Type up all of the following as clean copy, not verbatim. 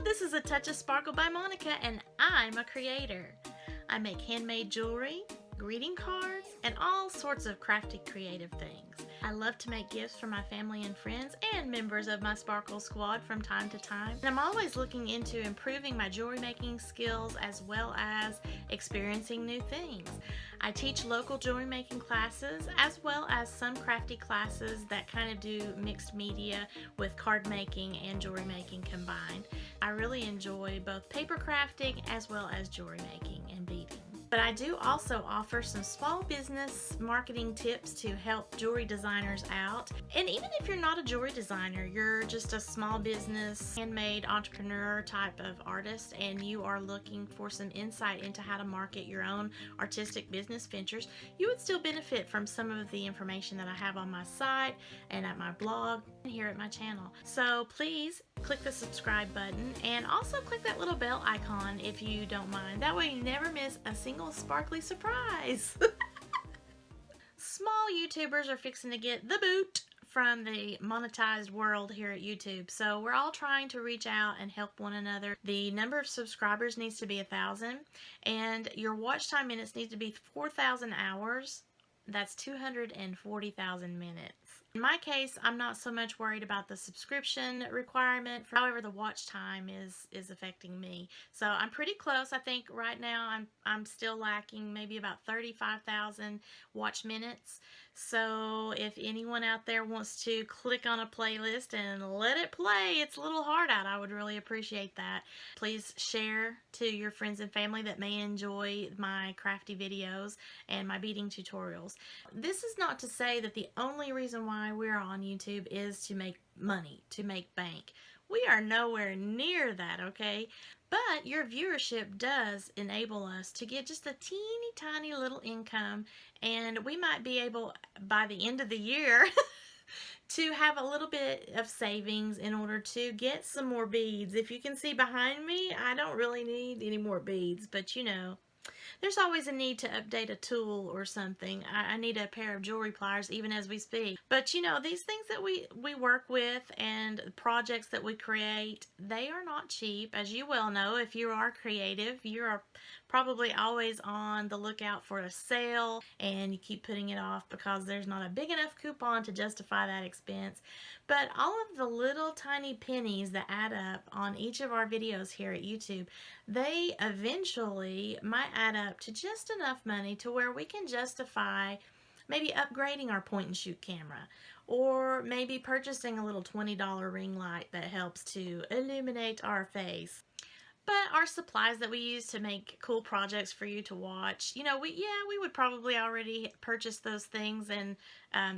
this is A Touch of Sparkle by Monica, and I'm a creator. I make handmade jewelry, greeting cards, and all sorts of crafty creative things. I love to make gifts for my family and friends and members of my Sparkle Squad from time to time. And I'm always looking into improving my jewelry making skills as well as experiencing new things. I teach local jewelry making classes as well as some crafty classes that kind of do mixed media with card making and jewelry making combined. I really enjoy both paper crafting as well as jewelry making and beading. But I do also offer some small business marketing tips to help jewelry designers out. And even if you're not a jewelry designer, you're just a small business, handmade entrepreneur type of artist, and you are looking for some insight into how to market your own artistic business ventures, you would still benefit from some of the information that I have on my site and at my blog and here at my channel. So please click the subscribe button and also click that little bell icon if you don't mind. That way you never miss a single sparkly surprise. Small YouTubers are fixing to get the boot from the monetized world here at YouTube. So we're all trying to reach out and help one another. The number of subscribers needs to be 1,000 and your watch time minutes need to be 4,000 hours. That's 240,000 minutes. In my case, I'm not so much worried about the subscription requirement. However, the watch time is affecting me. So I'm pretty close. I think right now I'm still lacking maybe about 35,000 watch minutes. So if anyone out there wants to click on a playlist and let it play, it's a little hard out. I would really appreciate that. Please share to your friends and family that may enjoy my crafty videos and my beading tutorials. This is not to say that the only reason why we're on YouTube is to make money, to make bank. We are nowhere near that, okay? But your viewership does enable us to get just a teeny tiny little income, and we might be able by the end of the year to have a little bit of savings in order to get some more beads. If you can see behind me, I don't really need any more beads, but you know, there's always a need to update a tool or something. I need a pair of jewelry pliers even as we speak. But you know, these things that we work with and projects that we create, they are not cheap. As you well know, if you are creative, you are probably always on the lookout for a sale and you keep putting it off because there's not a big enough coupon to justify that expense. But all of the little tiny pennies that add up on each of our videos here at YouTube, they eventually might add up to just enough money to where we can justify maybe upgrading our point and shoot camera, or maybe purchasing a little $20 ring light that helps to illuminate our face. But our supplies that we use to make cool projects for you to watch, you know, we would probably already purchase those things, and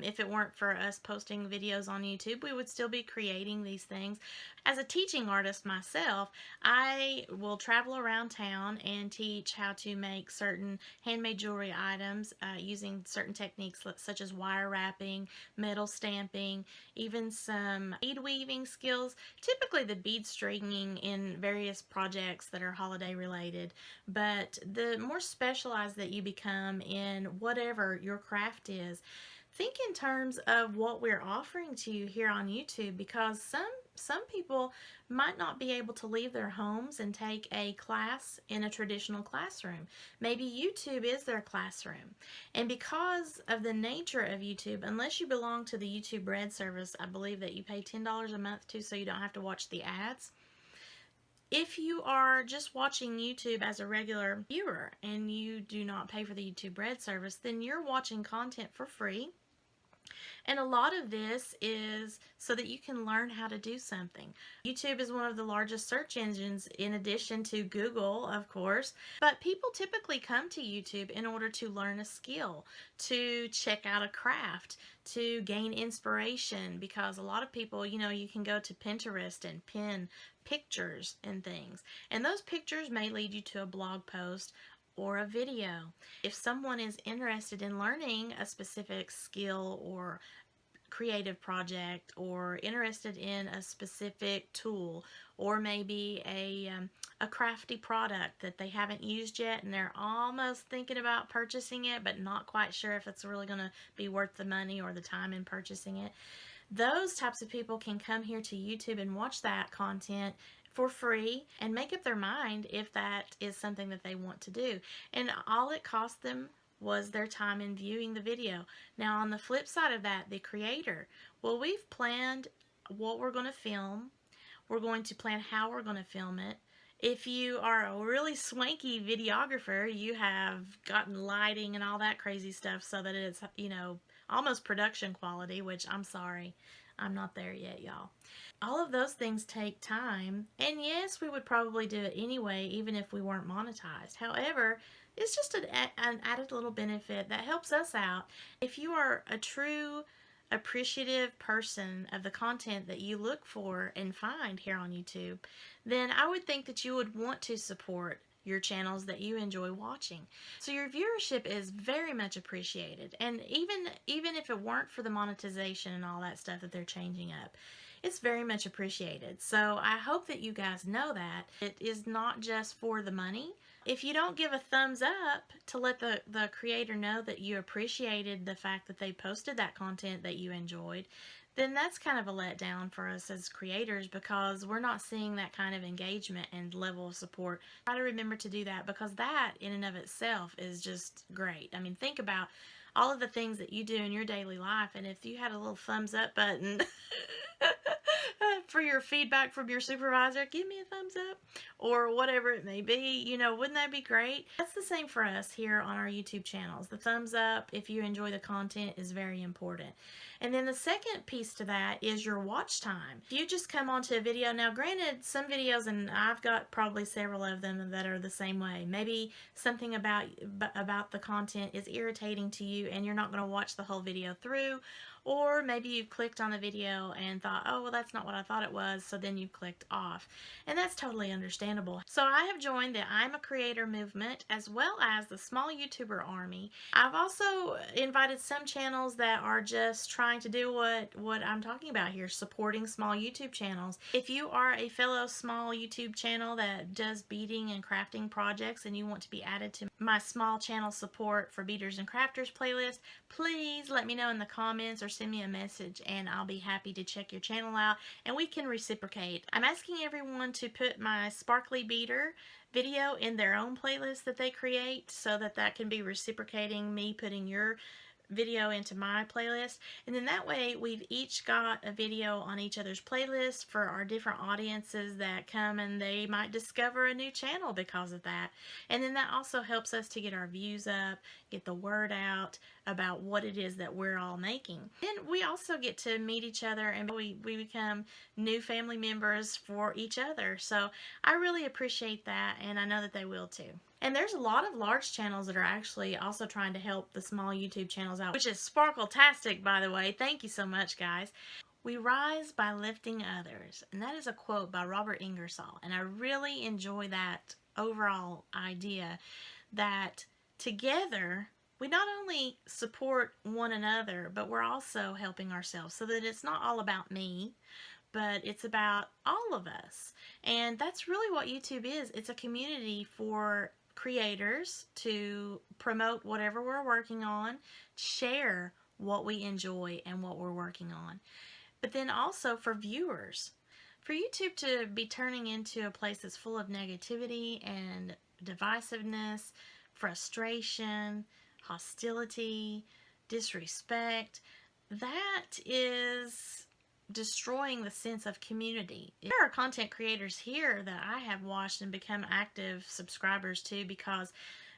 if it weren't for us posting videos on YouTube, we would still be creating these things. As a teaching artist myself, I will travel around town and teach how to make certain handmade jewelry items using certain techniques such as wire wrapping, metal stamping, even some bead weaving skills, typically the bead stringing in various projects that are holiday related. But the more specialized that you become in whatever your craft is, think in terms of what we're offering to you here on YouTube, because some people might not be able to leave their homes and take a class in a traditional classroom. Maybe YouTube is their classroom. And because of the nature of YouTube, unless you belong to the YouTube Red service, I believe that you pay $10 a month too, so you don't have to watch the ads. If you are just watching YouTube as a regular viewer and you do not pay for the YouTube Red service, then you're watching content for free. And a lot of this is so that you can learn how to do something. YouTube is one of the largest search engines in addition to Google, of course. But people typically come to YouTube in order to learn a skill, to check out a craft, to gain inspiration, because a lot of people, you know, you can go to Pinterest and pin pictures and things. And those pictures may lead you to a blog post or a video. If someone is interested in learning a specific skill or creative project, or interested in a specific tool, or maybe a crafty product that they haven't used yet and they're almost thinking about purchasing it but not quite sure if it's really going to be worth the money or the time in purchasing it, those types of people can come here to YouTube and watch that content for free and make up their mind if that is something that they want to do. And all it cost them was their time in viewing the video. Now, on the flip side of that, the creator, well, we've planned what we're going to film. We're going to plan how we're going to film it. If you are a really swanky videographer, you have gotten lighting and all that crazy stuff so that it's, almost production quality, which I'm sorry, I'm not there yet, y'all. All of those things take time, and yes, we would probably do it anyway, even if we weren't monetized. However, it's just an added little benefit that helps us out. If you are a true appreciative person of the content that you look for and find here on YouTube, then I would think that you would want to support your channels that you enjoy watching. So your viewership is very much appreciated, and even if it weren't for the monetization and all that stuff that they're changing up, it's very much appreciated. So I hope that you guys know that it is not just for the money. If you don't give a thumbs up to let the creator know that you appreciated the fact that they posted that content that you enjoyed, then that's kind of a letdown for us as creators, because we're not seeing that kind of engagement and level of support. Try to remember to do that, because that in and of itself is just great. I mean, think about all of the things that you do in your daily life, and if you had a little thumbs up button for your feedback from your supervisor, give me a thumbs up, or whatever it may be, wouldn't that be great? That's the same for us here on our YouTube channels. The thumbs up, if you enjoy the content, is very important. And then the second piece to that is your watch time. If you just come onto a video, now granted, some videos, and I've got probably several of them that are the same way, maybe something about the content is irritating to you and you're not going to watch the whole video through, or maybe you clicked on the video and thought, oh, well, that's not what I thought it was, so then you clicked off. And that's totally understandable. So I have joined the IAmACreator movement, as well as the small YouTuber army. I've also invited some channels that are just trying to do what I'm talking about here, supporting small YouTube channels. If you are a fellow small YouTube channel that does beading and crafting projects and you want to be added to my small channel support for beaders and crafters playlist, please let me know in the comments or send me a message, and I'll be happy to check your channel out and we can reciprocate. I'm asking everyone to put my sparkly beader video in their own playlist that they create, so that can be reciprocating me putting your video into my playlist, and then that way we've each got a video on each other's playlist for our different audiences that come, and they might discover a new channel because of that. And then that also helps us to get our views up, get the word out about what it is that we're all making. Then we also get to meet each other, and we become new family members for each other. So I really appreciate that, and I know that they will too. And there's a lot of large channels that are actually also trying to help the small YouTube channels out, which is sparkle-tastic, by the way. Thank you so much, guys. We rise by lifting others. And that is a quote by Robert Ingersoll. And I really enjoy that overall idea that together we not only support one another, but we're also helping ourselves, so that it's not all about me, but it's about all of us. And that's really what YouTube is. It's a community for creators to promote whatever we're working on, share what we enjoy and what we're working on, but then also for viewers. For YouTube to be turning into a place that's full of negativity and divisiveness, frustration, hostility, disrespect, that is destroying the sense of community. There are content creators here that I have watched and become active subscribers to because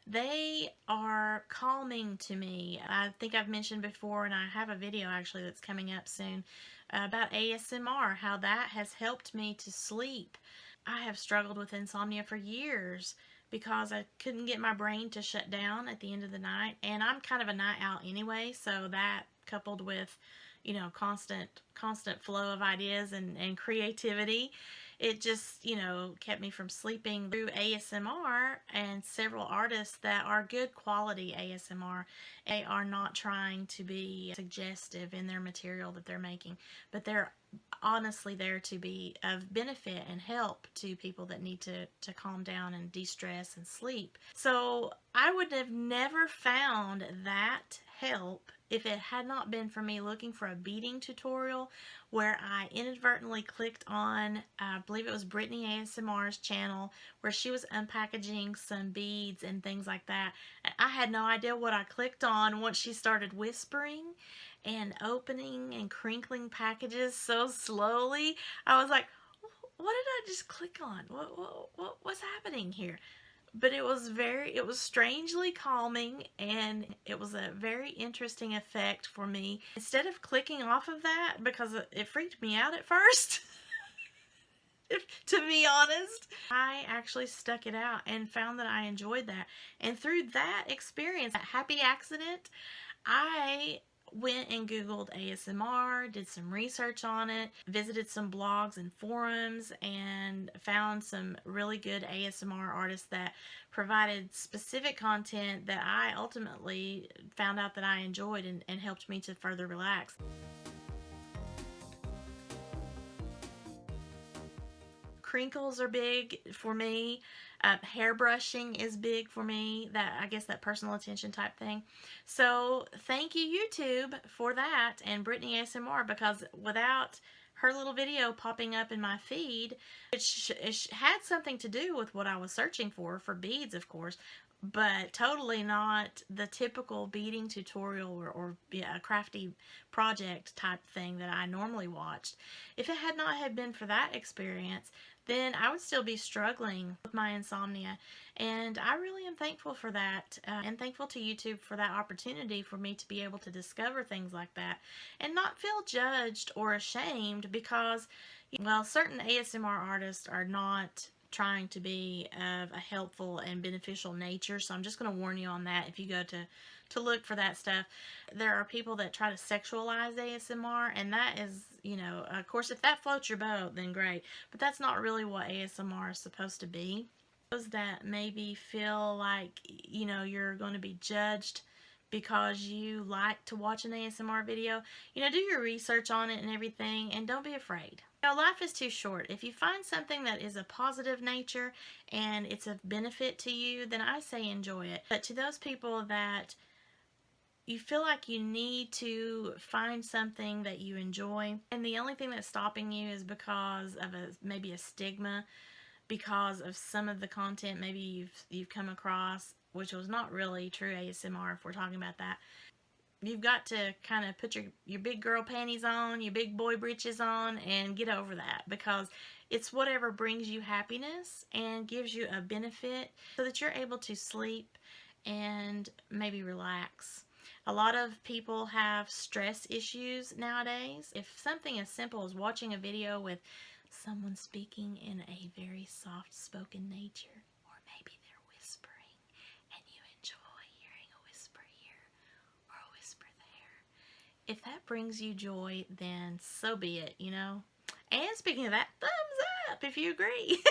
they are calming to me. I think I've mentioned before, and I have a video actually that's coming up soon about ASMR, how that has helped me to sleep. I have struggled with insomnia for years because I couldn't get my brain to shut down at the end of the night, and I'm kind of a night owl anyway, so that coupled with constant flow of ideas and creativity, it just, kept me from sleeping. Through ASMR and several artists that are good quality ASMR, they are not trying to be suggestive in their material that they're making, but they're honestly there to be of benefit and help to people that need to calm down and de-stress and sleep. So I would have never found that help if it had not been for me looking for a beading tutorial where I inadvertently clicked on, I believe it was Brittany ASMR's channel, where she was unpackaging some beads and things like that. And I had no idea what I clicked on once she started whispering and opening and crinkling packages so slowly. I was like, what did I just click on? What's happening here? But it was strangely calming, and it was a very interesting effect for me. Instead of clicking off of that, because it freaked me out at first, to be honest, I actually stuck it out and found that I enjoyed that. And through that experience, that happy accident, I went and Googled ASMR, did some research on it, visited some blogs and forums, and found some really good ASMR artists that provided specific content that I ultimately found out that I enjoyed and helped me to further relax. Crinkles are big for me. Hairbrushing is big for me. That, I guess, that personal attention type thing. So thank you, YouTube, for that, and Brittany ASMR, because without her little video popping up in my feed, it had something to do with what I was searching for beads, of course, but totally not the typical beading tutorial or a crafty project type thing that I normally watched. If it had not have been for that experience, then I would still be struggling with my insomnia. And I really am thankful for that, and thankful to YouTube for that opportunity for me to be able to discover things like that and not feel judged or ashamed because, well, certain ASMR artists are not trying to be of a helpful and beneficial nature. So I'm just going to warn you on that if you go to look for that stuff. There are people that try to sexualize ASMR, and that is, you know, of course, if that floats your boat, then great. But that's not really what ASMR is supposed to be. Those that maybe feel like, you know, you're going to be judged because you like to watch an ASMR video, you know, do your research on it and everything, and don't be afraid. You know, life is too short. If you find something that is a positive nature and it's a benefit to you, then I say enjoy it. But to those people that you feel like you need to find something that you enjoy, and the only thing that's stopping you is because of maybe a stigma, because of some of the content maybe you've come across, which was not really true ASMR if we're talking about that. You've got to kind of put your big girl panties on, your big boy britches on, and get over that, because it's whatever brings you happiness and gives you a benefit so that you're able to sleep and maybe relax. A lot of people have stress issues nowadays. If something as simple as watching a video with someone speaking in a very soft-spoken nature, or maybe they're whispering and you enjoy hearing a whisper here or a whisper there, if that brings you joy, then so be it, you know. And speaking of that, thumbs up if you agree.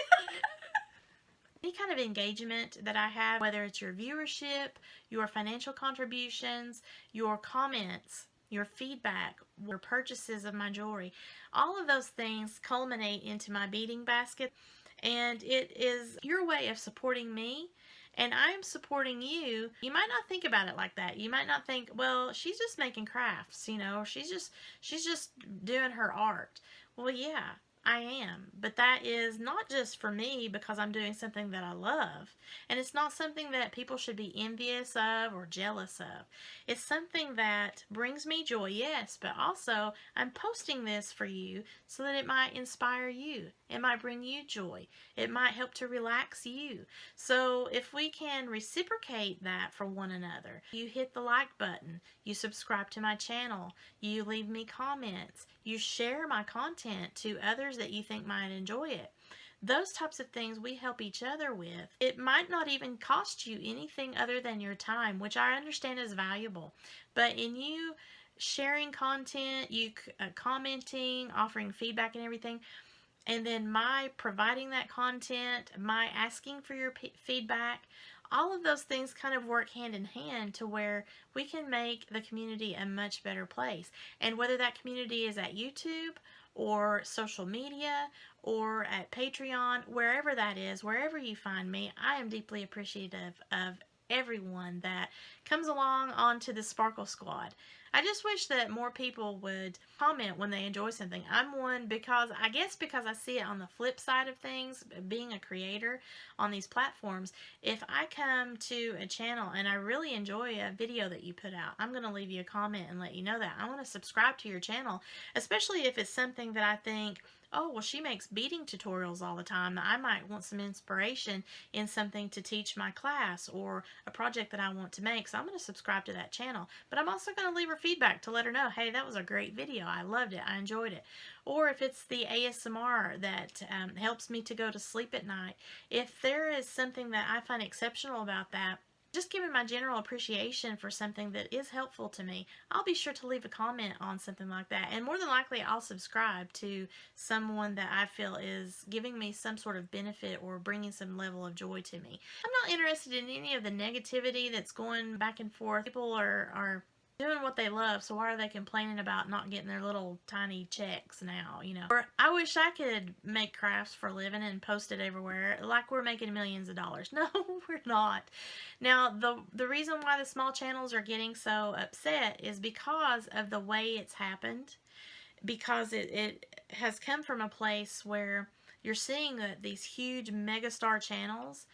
Any kind of engagement that I have, whether it's your viewership, your financial contributions, your comments, your feedback, your purchases of my jewelry, all of those things culminate into my beading basket, and it is your way of supporting me, and I'm supporting you. You might not think about it like that. You might not think, well, she's just making crafts, you know, she's just doing her art. Well, yeah, I am, but that is not just for me because I'm doing something that I love, and it's not something that people should be envious of or jealous of. It's something that brings me joy, yes, but also I'm posting this for you so that it might inspire you. It might bring you joy. It might help to relax you. So if we can reciprocate that for one another, you hit the like button, you subscribe to my channel, you leave me comments, you share my content to others that you think might enjoy it. Those types of things we help each other with. It might not even cost you anything other than your time, which I understand is valuable. But in you sharing content, you commenting, offering feedback and everything, and then my providing that content, my asking for your feedback, all of those things kind of work hand in hand to where we can make the community a much better place. And whether that community is at YouTube or social media or at Patreon, wherever that is, wherever you find me, I am deeply appreciative of everyone that comes along onto the Sparkle Squad. I just wish that more people would comment when they enjoy something. I'm one because I see it on the flip side of things, being a creator on these platforms. If I come to a channel and I really enjoy a video that you put out, I'm going to leave you a comment and let you know that. I want to subscribe to your channel, especially if it's something that I think, oh, well, she makes beading tutorials all the time. I might want some inspiration in something to teach my class or a project that I want to make. So I'm going to subscribe to that channel. But I'm also going to leave her feedback to let her know, hey, that was a great video. I loved it. I enjoyed it. Or if it's the ASMR that helps me to go to sleep at night, if there is something that I find exceptional about that, just giving my general appreciation for something that is helpful to me, I'll be sure to leave a comment on something like that. And more than likely, I'll subscribe to someone that I feel is giving me some sort of benefit or bringing some level of joy to me. I'm not interested in any of the negativity that's going back and forth. People are doing what they love, so why are they complaining about not getting their little tiny checks now, you know? Or I wish I could make crafts for a living and post it everywhere like we're making millions of dollars. No, we're not. Now, the reason why the small channels are getting so upset is because of the way it's happened, because it has come from a place where you're seeing that these huge megastar channels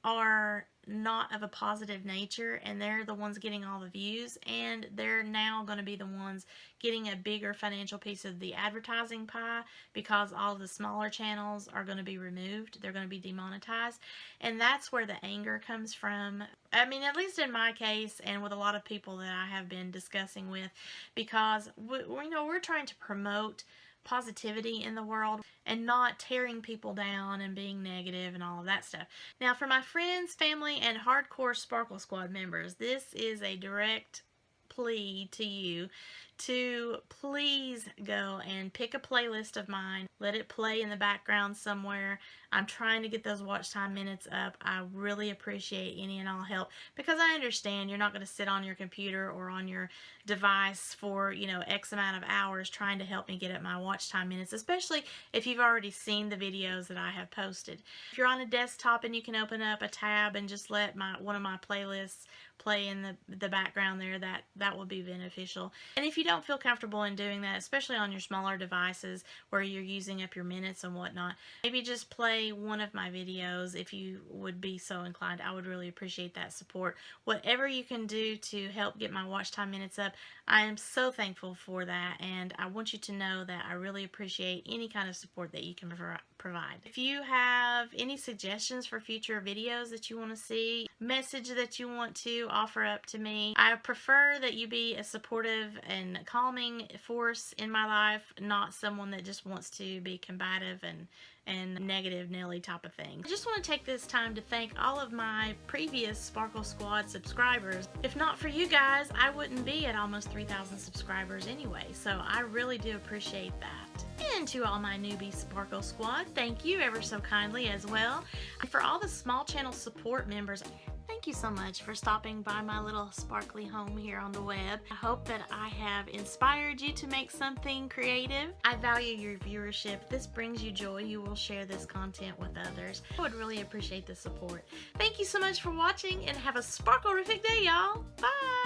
are not of a positive nature, and they're the ones getting all the views, and they're now going to be the ones getting a bigger financial piece of the advertising pie because all the smaller channels are going to be removed. They're going to be demonetized, and that's where the anger comes from. I mean, at least in my case, and with a lot of people that I have been discussing with, because we're trying to promote positivity in the world and not tearing people down and being negative and all of that stuff. Now, for my friends, family, and hardcore Sparkle Squad members, this is a direct plea to you to please go and pick a playlist of mine. Let it play in the background somewhere. I'm trying to get those watch time minutes up. I really appreciate any and all help, because I understand you're not going to sit on your computer or on your device for, X amount of hours trying to help me get up my watch time minutes, especially if you've already seen the videos that I have posted. If you're on a desktop and you can open up a tab and just let one of my playlists play in the background there, that will be beneficial. And if you don't feel comfortable in doing that, especially on your smaller devices where you're using up your minutes and whatnot, maybe just play one of my videos if you would be so inclined. I would really appreciate that support. Whatever you can do to help get my watch time minutes up, I am so thankful for that, and I want you to know that I really appreciate any kind of support that you can provide. If you have any suggestions for future videos that you want to see, message that you want to offer up to me, I prefer that you be a supportive and calming force in my life, not someone that just wants to be combative and negative Nelly type of thing. I just want to take this time to thank all of my previous Sparkle Squad subscribers. If not for you guys, I wouldn't be at almost 3,000 subscribers anyway, so I really do appreciate that. And to all my newbie Sparkle Squad, thank you ever so kindly as well. And for all the small channel support members, thank you so much for stopping by my little sparkly home here on the web. I hope that I have inspired you to make something creative. I value your viewership. If this brings you joy, you will share this content with others. I would really appreciate the support. Thank you so much for watching, and have a sparkle-rific day, y'all. Bye!